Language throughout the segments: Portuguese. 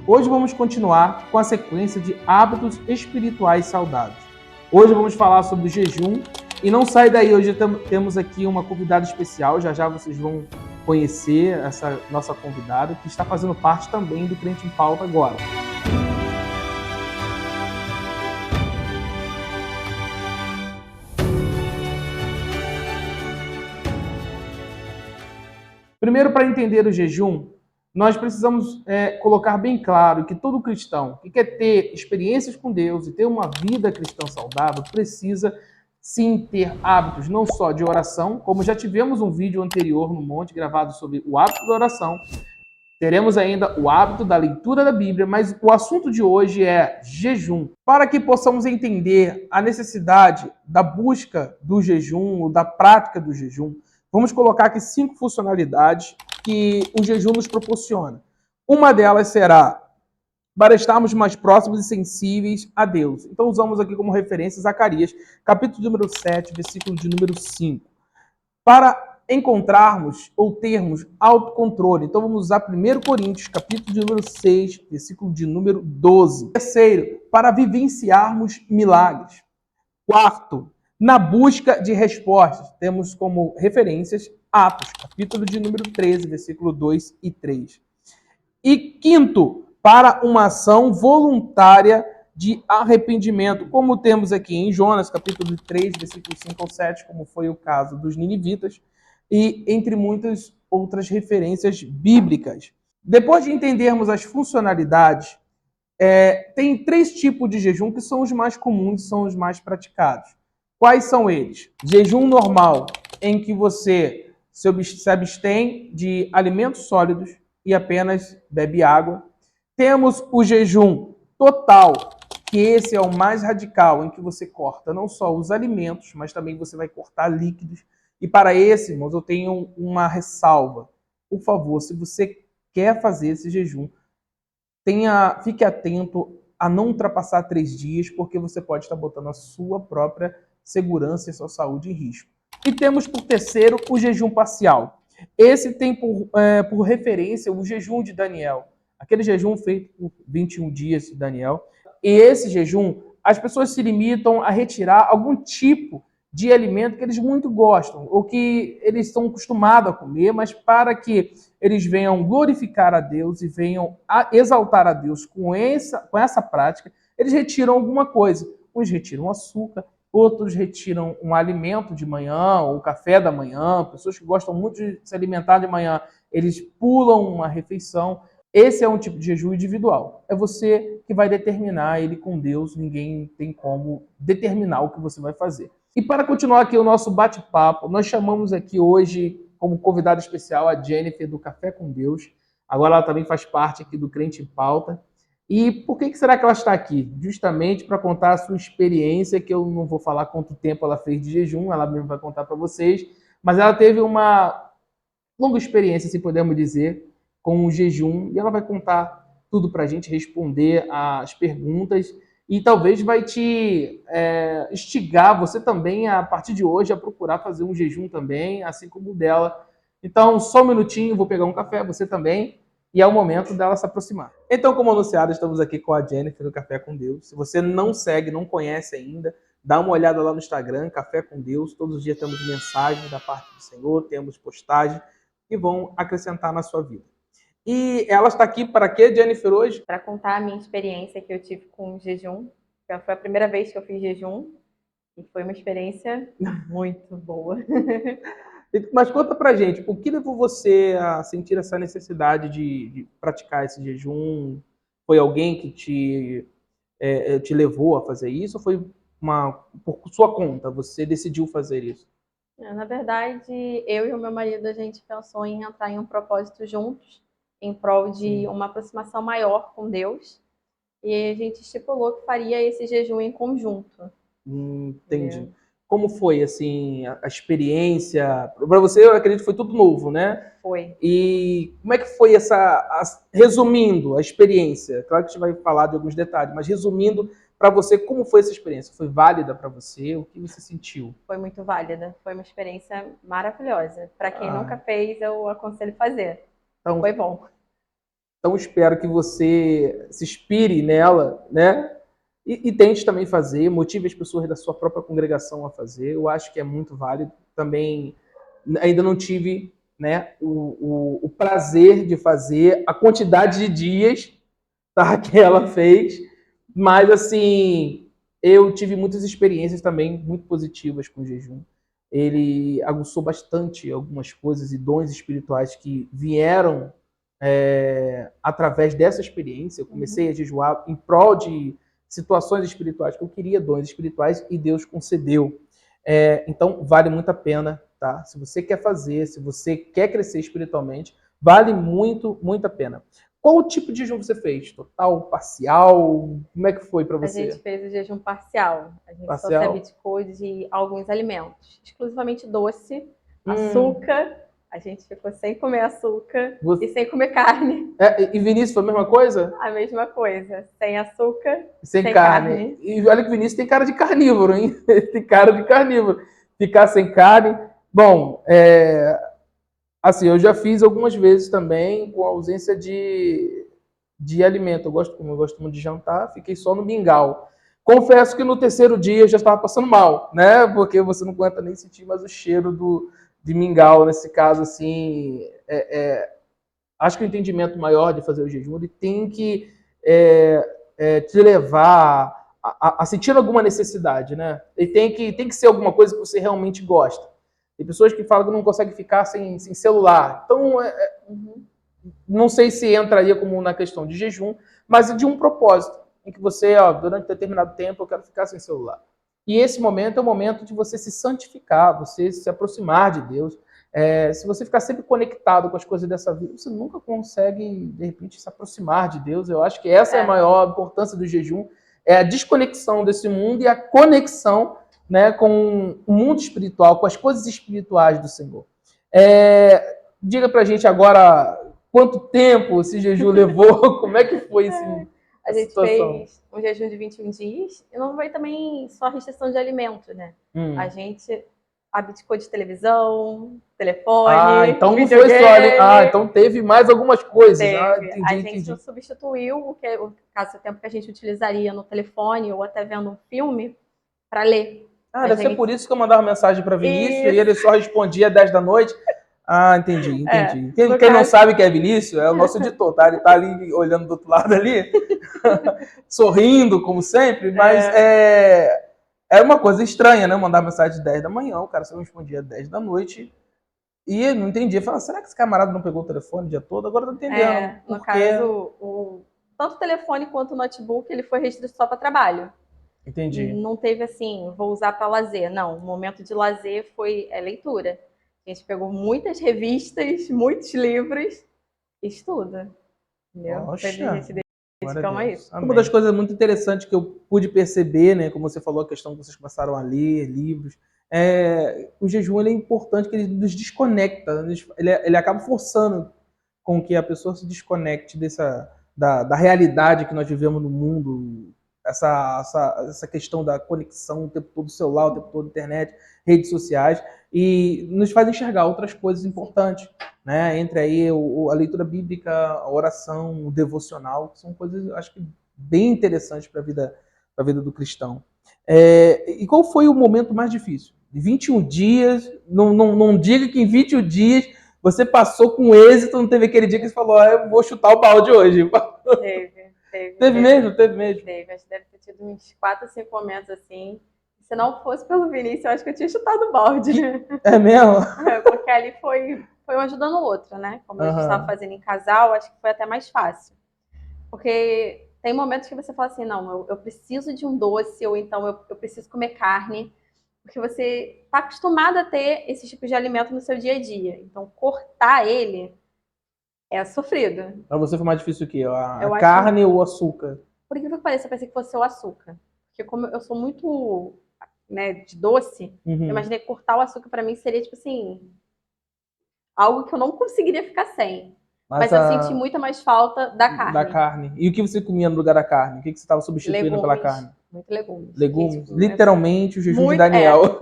Hoje vamos continuar com a sequência de hábitos espirituais saudáveis. Hoje vamos falar sobre o jejum e não sai daí, hoje temos aqui uma convidada especial, já vocês vão conhecer essa nossa convidada que está fazendo parte também do Crente em Pauta agora. Primeiro, para entender o jejum, nós precisamos colocar bem claro que todo cristão que quer ter experiências com Deus e ter uma vida cristã saudável precisa sim ter hábitos não só de oração, como já tivemos um vídeo anterior no Monte gravado sobre o hábito da oração, teremos ainda o hábito da leitura da Bíblia, mas o assunto de hoje é jejum. Para que possamos entender a necessidade da busca do jejum, ou da prática do jejum, vamos colocar aqui 5 funcionalidades que o jejum nos proporciona. Uma delas será para estarmos mais próximos e sensíveis a Deus. Então usamos aqui como referência Zacarias, capítulo número 7, versículo de número 5. Para encontrarmos ou termos autocontrole, então vamos usar 1 Coríntios, capítulo de número 6, versículo de número 12. Terceiro, para vivenciarmos milagres. Quarto, na busca de respostas, temos como referências Atos, capítulo de número 13, versículo 2 e 3. E quinto, para uma ação voluntária de arrependimento, como temos aqui em Jonas, capítulo 3, versículo 5 ao 7, como foi o caso dos ninivitas, e entre muitas outras referências bíblicas. Depois de entendermos as funcionalidades, tem 3 tipos de jejum que são os mais comuns, são os mais praticados. Quais são eles? Jejum normal, em que você se abstém de alimentos sólidos e apenas bebe água. Temos o jejum total, que esse é o mais radical, em que você corta não só os alimentos, mas também você vai cortar líquidos. E para esse, irmãos, eu tenho uma ressalva. Por favor, se você quer fazer esse jejum, fique atento a não ultrapassar 3 dias, porque você pode estar botando a sua própria segurança e a sua saúde em risco. E temos por terceiro o jejum parcial. Esse tem por referência o jejum de Daniel, aquele jejum feito por 21 dias de Daniel. E esse jejum, as pessoas se limitam a retirar algum tipo de alimento que eles muito gostam, ou que eles estão acostumados a comer, mas para que eles venham glorificar a Deus e venham exaltar a Deus com essa prática, eles retiram alguma coisa. Uns retiram açúcar, outros retiram um alimento de manhã, ou café da manhã. Pessoas que gostam muito de se alimentar de manhã, eles pulam uma refeição. Esse é um tipo de jejum individual. É você que vai determinar ele com Deus, ninguém tem como determinar o que você vai fazer. E para continuar aqui o nosso bate-papo, nós chamamos aqui hoje como convidada especial a Jennifer do Café com Deus. Agora ela também faz parte aqui do Crente em Pauta. E por que será que ela está aqui? Justamente para contar a sua experiência, que eu não vou falar quanto tempo ela fez de jejum, ela mesmo vai contar para vocês, mas ela teve uma longa experiência, se podemos dizer, com o jejum, e ela vai contar tudo para a gente, responder as perguntas, e talvez vai te instigar você também, a partir de hoje, a procurar fazer um jejum também, assim como o dela. Então, só um minutinho, vou pegar um café, você também, e é o momento dela se aproximar. Então, como anunciado, estamos aqui com a Jennifer do Café com Deus. Se você não segue, não conhece ainda, dá uma olhada lá no Instagram, Café com Deus. Todos os dias temos mensagens da parte do Senhor, temos postagens que vão acrescentar na sua vida. E ela está aqui para quê, Jennifer, hoje? Para contar a minha experiência que eu tive com o jejum. Foi a primeira vez que eu fiz jejum e foi uma experiência muito boa. Mas conta pra gente, o que levou você a sentir essa necessidade de praticar esse jejum? Foi alguém que te levou a fazer isso ou foi por sua conta? Você decidiu fazer isso? Na verdade, eu e o meu marido, a gente pensou em entrar em um propósito juntos, em prol de uma aproximação maior com Deus. E a gente estipulou que faria esse jejum em conjunto. Entendi. Como foi, assim, a experiência? Para você, eu acredito que foi tudo novo, né? Foi. E como é que foi resumindo a experiência? Claro que a gente vai falar de alguns detalhes, mas resumindo para você, como foi essa experiência? Foi válida para você? O que você sentiu? Foi muito válida. Foi uma experiência maravilhosa. Para quem nunca fez, eu aconselho fazer. Então, foi bom. Então, espero que você se inspire nela, né? E tente também fazer, motive as pessoas da sua própria congregação a fazer. Eu acho que é muito válido. Também ainda não tive, né, o prazer de fazer a quantidade de dias, tá, que ela fez, mas assim, eu tive muitas experiências também muito positivas com o jejum. Ele aguçou bastante algumas coisas e dons espirituais que vieram através dessa experiência. Eu comecei a jejuar em prol de situações espirituais que eu queria, dons espirituais, e Deus concedeu. Então, vale muito a pena, tá? Se você quer fazer, se você quer crescer espiritualmente, vale muito, muito a pena. Qual tipo de jejum você fez? Total, parcial? Como é que foi para A você? gente fez o jejum parcial. A gente só se Parcial? abdicou de alguns alimentos, exclusivamente doce, açúcar. A gente ficou sem comer açúcar e sem comer carne. E Vinícius foi a mesma coisa? A mesma coisa, sem açúcar, Sem carne. E olha que o Vinícius tem cara de carnívoro, hein? Tem cara de carnívoro. Ficar sem carne. Bom, assim, eu já fiz algumas vezes também com ausência de alimento. Como eu gosto muito de jantar, fiquei só no mingau. Confesso que no terceiro dia eu já estava passando mal, né? Porque você não aguenta nem sentir mais o cheiro de mingau. Nesse caso, assim, acho que o entendimento maior de fazer o jejum ele tem que te levar a sentir alguma necessidade, né? Ele tem que ser alguma coisa que você realmente gosta. Tem pessoas que falam que não conseguem ficar sem celular. Então, não sei se entraria como na questão de jejum, mas de um propósito, em que você, durante determinado tempo, eu quero ficar sem celular. E esse momento é o momento de você se santificar, você se aproximar de Deus. Se você ficar sempre conectado com as coisas dessa vida, você nunca consegue, de repente, se aproximar de Deus. Eu acho que essa é a maior importância do jejum, é a desconexão desse mundo e a conexão, né, com o mundo espiritual, com as coisas espirituais do Senhor. Diga pra gente agora quanto tempo esse jejum levou, como é que foi a gente fez um jejum de 21 dias e não foi também só restrição de alimento, né? A gente abdicou de televisão, telefone, então não foi só então teve mais algumas coisas. Entendi. A gente não substituiu o caso, o tempo que a gente utilizaria no telefone ou até vendo um filme para ler. Deve ser por isso que eu mandava mensagem para Vinícius e ele só respondia às 10 da noite. Entendi. Quem não sabe que é Vinícius é o nosso editor, tá? Ele tá ali olhando do outro lado ali, sorrindo, como sempre, mas é uma coisa estranha, né? Mandar mensagem às 10 da manhã, o cara só respondia às 10 da noite. E eu não entendia. Falava, será que esse camarada não pegou o telefone o dia todo? Agora eu tô entendendo. No caso, tanto o telefone quanto o notebook, ele foi restrito só para trabalho. Entendi. Não teve assim, vou usar para lazer. Não, o momento de lazer foi leitura. A gente pegou muitas revistas, muitos livros, estuda. Entendeu? Poxa, a gente dedicamos a isso. Uma das coisas muito interessantes que eu pude perceber, né, como você falou, a questão que vocês começaram a ler livros, o jejum ele é importante, que ele nos desconecta, ele acaba forçando com que a pessoa se desconecte da realidade que nós vivemos no mundo, essa questão da conexão o tempo todo, celular, o tempo todo, internet, redes sociais, e nos faz enxergar outras coisas importantes, né? Entre aí a leitura bíblica, a oração, o devocional, que são coisas, acho que, bem interessantes para a vida do cristão. E qual foi o momento mais difícil? De 21 dias, não diga que em 21 dias você passou com êxito, não teve aquele dia que você falou, eu vou chutar o balde hoje. Teve mesmo? Teve. Acho que deve ter tido uns 4 ou 5 momentos assim. Se não fosse pelo Vinícius, eu acho que eu tinha chutado o balde, né? É mesmo? Porque ali foi um ajudando o outro, né? Como a gente estava fazendo em casal, acho que foi até mais fácil. Porque tem momentos que você fala assim, não, eu preciso de um doce, ou então eu preciso comer carne, porque você está acostumado a ter esse tipo de alimento no seu dia a dia. Então, cortar ele é sofrido. Para você foi mais difícil o quê? A carne ou o açúcar? Por incrível que pareça, eu pensei que fosse o açúcar. Porque como eu sou muito, né, de doce, eu imaginei que cortar o açúcar para mim seria, tipo assim, algo que eu não conseguiria ficar sem. Mas eu senti muita mais falta da carne. E o que você comia no lugar da carne? O que você estava substituindo pela carne? muito legumes. Legumes, Tipo, literalmente o jejum de muito, Daniel.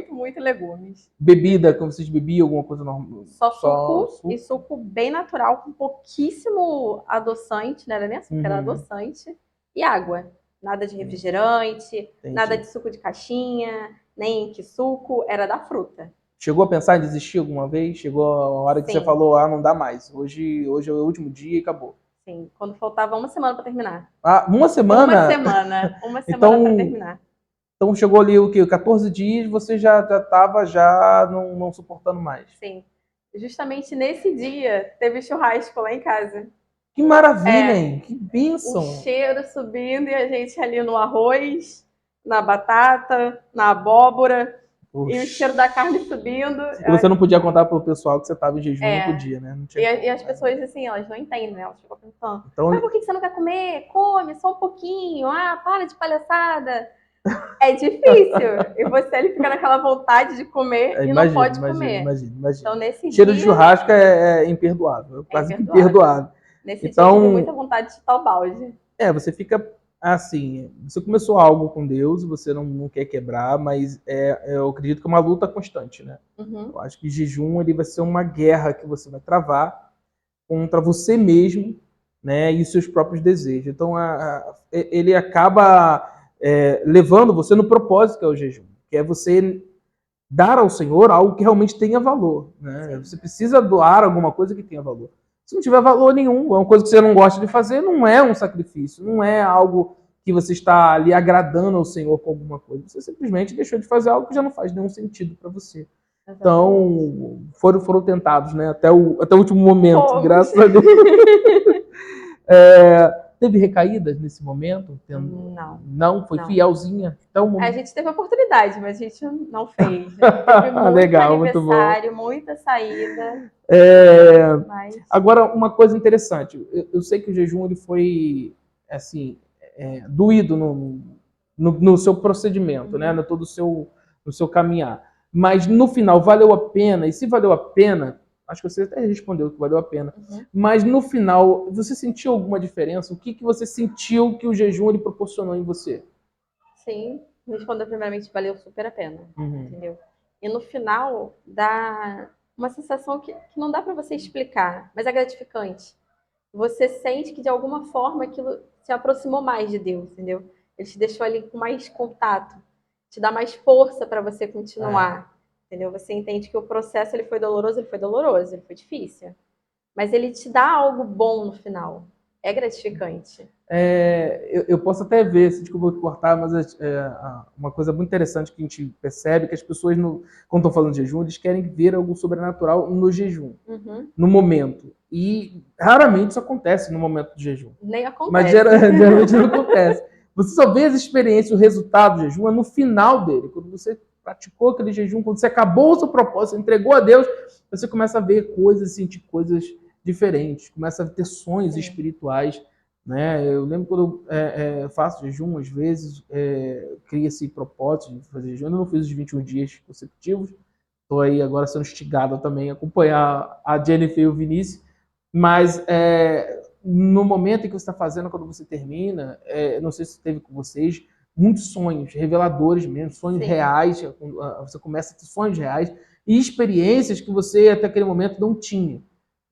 muito legumes. Bebida, como vocês bebiam, alguma coisa normal? Só suco, e suco bem natural, com pouquíssimo adoçante, não era nem açúcar, era adoçante, e água. Nada de refrigerante, nada de suco de caixinha, nem que suco, era da fruta. Chegou a pensar em desistir alguma vez? Chegou a hora que você falou, não dá mais, hoje é o último dia e acabou. Sim, quando faltava uma semana para terminar. Uma semana? Uma semana para terminar. Então chegou ali o quê? 14 dias, você já estava não suportando mais. Sim. Justamente nesse dia, teve churrasco lá em casa. Que maravilha, hein? Que bênção! O cheiro subindo e a gente ali no arroz, na batata, na abóbora. Poxa. E o cheiro da carne subindo. E você não podia contar pro pessoal que você estava em jejum, não podia, né? Não tinha e as pessoas, assim, elas não entendem, né? Elas ficam pensando, mas por que você não quer comer? Come, só um pouquinho. Para de palhaçada. É difícil. E você ele fica naquela vontade de comer e não pode comer. Imagina. Então, nesse cheiro dia... de churrasco é imperdoável. Quase imperdoável. Nesse dia eu tive muita vontade de chutar o balde. Você fica assim, você começou algo com Deus, você não quer quebrar, mas eu acredito que é uma luta constante, né? Eu acho que jejum ele vai ser uma guerra que você vai travar contra você mesmo, né, e os seus próprios desejos. Então, ele acaba levando você no propósito que é o jejum, que é você dar ao Senhor algo que realmente tenha valor, né? Você precisa doar alguma coisa que tenha valor. Se não tiver valor nenhum, é uma coisa que você não gosta de fazer, não é um sacrifício, não é algo que você está ali agradando ao Senhor com alguma coisa. Você simplesmente deixou de fazer algo que já não faz nenhum sentido para você. Então, foram tentados, né? Até o último momento, graças a Deus. Teve recaídas nesse momento? Não? Foi fielzinha? Então, a gente teve oportunidade, mas a gente não fez. Teve muito legal, aniversário, muita saída. Agora, uma coisa interessante. Eu sei que o jejum ele foi assim, doído no seu procedimento, né? No todo no seu caminhar. Mas no final, valeu a pena? E se valeu a pena, acho que você até respondeu que valeu a pena. Mas no final, você sentiu alguma diferença? O que você sentiu que o jejum ele proporcionou em você? Sim, respondeu primeiramente, valeu super a pena, entendeu? E no final, dá uma sensação que não dá para você explicar, mas é gratificante. Você sente que de alguma forma aquilo se aproximou mais de Deus, entendeu? Ele te deixou ali com mais contato, te dá mais força para você continuar, entendeu? Você entende que o processo ele foi doloroso, ele foi difícil, mas ele te dá algo bom no final. É gratificante. Eu posso até ver, se desculpa eu cortar, mas uma coisa muito interessante que a gente percebe que as pessoas, quando estão falando de jejum, eles querem ver algo sobrenatural no jejum, no momento. E raramente isso acontece no momento do jejum. Nem acontece. Mas geralmente não acontece. Você só vê as experiências, o resultado do jejum é no final dele, quando você praticou aquele jejum, quando você acabou o seu propósito, entregou a Deus, você começa a ver coisas, sentir coisas diferentes, começa a ter sonhos espirituais. Né? Eu lembro quando eu faço jejum, às vezes, cria esse propósito de fazer jejum. Eu não fiz os 21 dias consecutivos, estou aí agora sendo instigado também a acompanhar a Jennifer e o Vinícius, mas no momento em que você está fazendo, quando você termina, não sei se teve com vocês, muitos sonhos reveladores mesmo, sonhos reais, você começa a ter sonhos reais e experiências que você até aquele momento não tinha.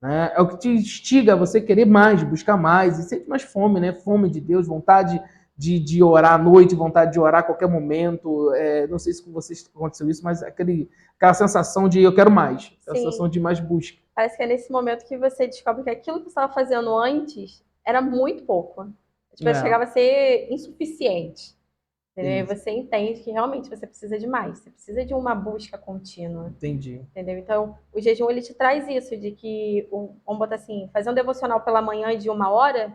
Né? É o que te instiga a você querer mais, buscar mais, e sempre mais fome, né? Fome de Deus, vontade de orar à noite, vontade de orar a qualquer momento. Não sei se com vocês aconteceu isso, mas aquela sensação de eu quero mais, aquela sensação de mais busca. Parece que é nesse momento que você descobre que aquilo que você estava fazendo antes era muito pouco. Tipo, chegava a ser insuficiente. Entendeu? E você entende que realmente você precisa de mais, você precisa de uma busca contínua. Entendi. Entendeu? Então, o jejum ele te traz isso, de que, vamos botar assim, fazer um devocional pela manhã de 1 hora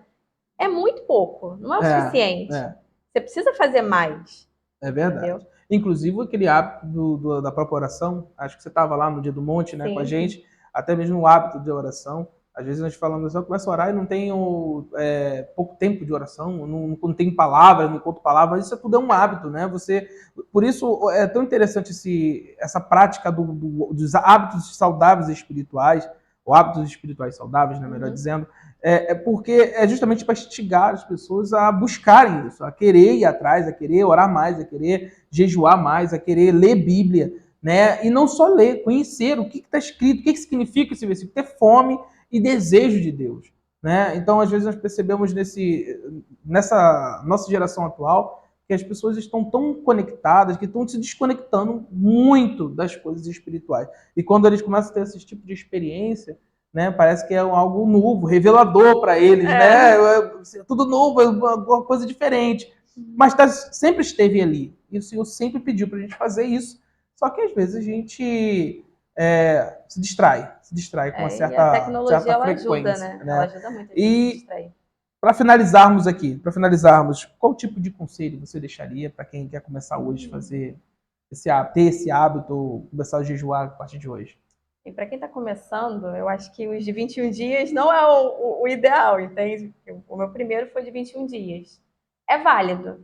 é muito pouco, não é o suficiente. Você precisa fazer mais. É verdade. Entendeu? Inclusive, aquele hábito da própria oração, acho que você estava lá no Dia do Monte, né, com a gente, até mesmo o hábito de oração. Às vezes nós falamos, eu começo a orar e não tenho pouco tempo de oração, não tenho palavras, não conto palavras, isso tudo é um hábito, né? Por isso é tão interessante essa prática dos hábitos saudáveis espirituais, ou hábitos espirituais saudáveis, né, melhor dizendo, Porque é justamente para instigar as pessoas a buscarem isso, a querer ir atrás, a querer orar mais, a querer jejuar mais, a querer ler Bíblia, né? E não só ler, conhecer o que está escrito, o que significa esse versículo, ter fome e desejo de Deus, né? Então, às vezes, nós percebemos nessa nossa geração atual que as pessoas estão tão conectadas que estão se desconectando muito das coisas espirituais. E quando eles começam a ter esse tipo de experiência, né, parece que é algo novo, revelador para eles, né? É tudo novo, é uma coisa diferente. Mas sempre esteve ali. E o Senhor sempre pediu para a gente fazer isso. Só que às vezes a gente se distrai com uma E a tecnologia certa ela frequência. ajuda, né? Né? Ela ajuda muito a gente a se distrair. Para finalizarmos aqui, qual tipo de conselho você deixaria para quem quer começar hoje a fazer ter esse hábito, começar a jejuar a partir de hoje? E para quem está começando, eu acho que os de 21 dias não é o ideal, entende? O meu primeiro foi de 21 dias. É válido,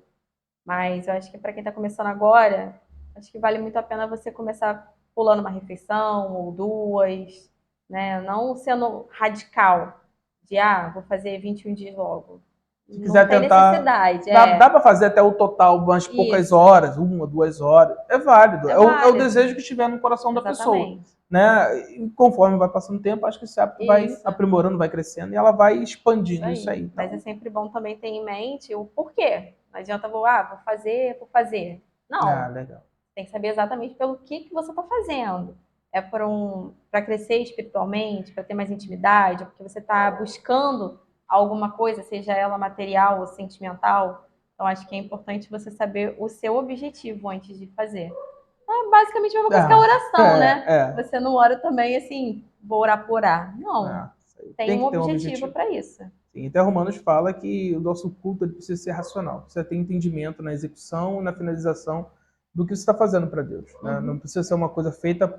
mas eu acho que para quem está começando agora, acho que vale muito a pena você começar pulando uma refeição ou duas, né? Não sendo radical, de vou fazer 21 dias logo. Se quiser Não tem tentar, necessidade. dá para fazer até o total umas poucas horas, 1, 2 horas. É válido. É o desejo que estiver no coração da pessoa. Né? E conforme vai passando o tempo, acho que esse hábito vai aprimorando, vai crescendo e ela vai expandindo isso aí. Então... Mas é sempre bom também ter em mente o porquê. Não adianta vou fazer por fazer. Não. Legal. Tem que saber exatamente pelo que você está fazendo. É para crescer espiritualmente, para ter mais intimidade, porque você está buscando alguma coisa, seja ela material ou sentimental. Então, acho que é importante você saber o seu objetivo antes de fazer. É basicamente a mesma coisa que a oração, né? Você não ora também assim, vou orar por orar. Não. Tem um objetivo para isso. Sim, então Romanos fala que o nosso culto precisa ser racional, precisa ter entendimento na execução e na finalização do que você está fazendo para Deus. Né? Não precisa ser uma coisa feita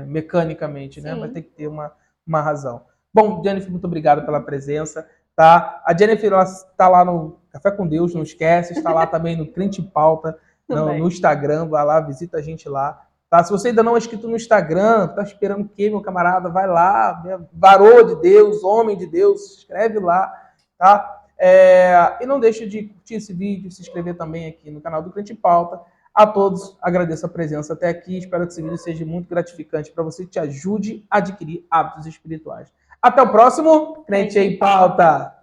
mecanicamente, né? Vai ter que ter uma razão. Bom, Jennifer, muito obrigado pela presença. Tá? A Jennifer está lá no Café com Deus, não esquece, está lá também no Crente em Pauta, no Instagram, vai lá, visita a gente lá. Tá? Se você ainda não é inscrito no Instagram, tá esperando o quê, meu camarada? Vai lá, varô de Deus, homem de Deus, se inscreve lá, tá? E não deixe de curtir esse vídeo, se inscrever também aqui no canal do Crente em Pauta. A todos, agradeço a presença até aqui, espero que esse vídeo seja muito gratificante para você e te ajude a adquirir hábitos espirituais. Até o próximo Crente em Pauta!